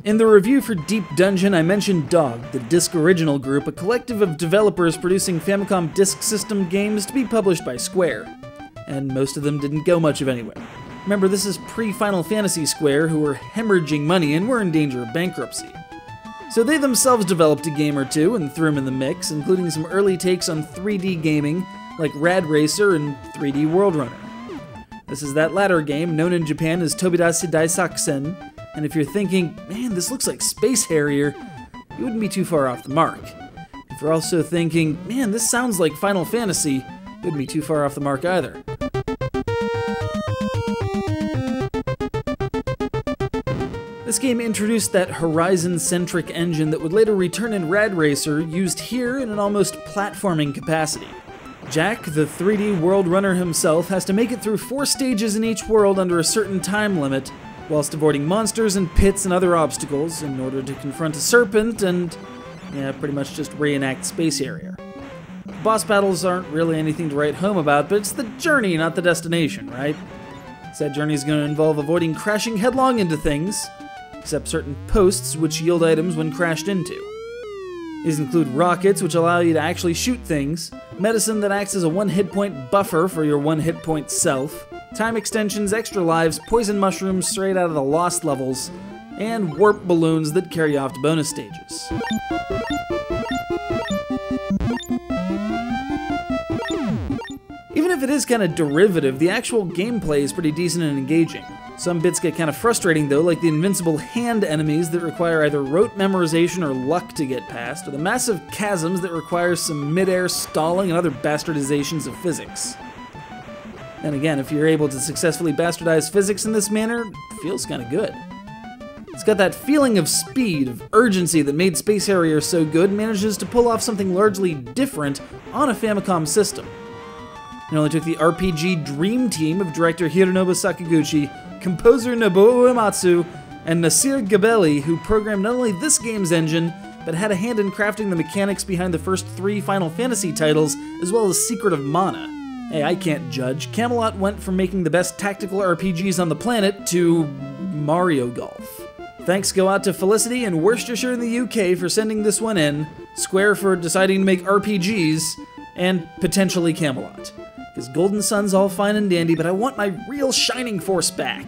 In the review for Deep Dungeon, I mentioned DOG, the Disk Original Group, a collective of developers producing Famicom Disk System games to be published by Square. And most of them didn't go much of anywhere. Remember, this is pre-Final Fantasy Square, who were hemorrhaging money and were in danger of bankruptcy. So they themselves developed a game or two and threw them in the mix, including some early takes on 3D gaming, like Rad Racer and 3D World Runner. This is that latter game, known in Japan as Tobidase Daisakusen, and if you're thinking, man, this looks like Space Harrier, you wouldn't be too far off the mark. If you're also thinking, man, this sounds like Final Fantasy, you wouldn't be too far off the mark either. This game introduced that Horizon-centric engine that would later return in Rad Racer, used here in an almost platforming capacity. Jack, the 3D World Runner himself, has to make it through 4 stages in each world under a certain time limit, whilst avoiding monsters and pits and other obstacles in order to confront a serpent and, yeah, pretty much just reenact Space Harrier. Boss battles aren't really anything to write home about, but it's the journey, not the destination, right? That journey is going to involve avoiding crashing headlong into things, except certain posts which yield items when crashed into. These include rockets, which allow you to actually shoot things, medicine that acts as a 1 hit point buffer for your 1 hit point self, time extensions, extra lives, poison mushrooms straight out of the Lost levels, and warp balloons that carry off to bonus stages. Even if it is kind of derivative, the actual gameplay is pretty decent and engaging. Some bits get kind of frustrating though, like the invincible hand enemies that require either rote memorization or luck to get past, or the massive chasms that require some mid-air stalling and other bastardizations of physics. And again, if you're able to successfully bastardize physics in this manner, it feels kind of good. It's got that feeling of speed, of urgency that made Space Harrier so good, and manages to pull off something largely different on a Famicom system. It only took the RPG dream team of director Hironobu Sakaguchi, composer Nobuo Uematsu, and Nasir Gebelli, who programmed not only this game's engine, but had a hand in crafting the mechanics behind the first 3 Final Fantasy titles, as well as Secret of Mana. Hey, I can't judge. Camelot went from making the best tactical RPGs on the planet to Mario Golf. Thanks go out to Felicity and Worcestershire in the UK for sending this one in, Square for deciding to make RPGs, and potentially Camelot. Because Golden Sun's all fine and dandy, but I want my real Shining Force back.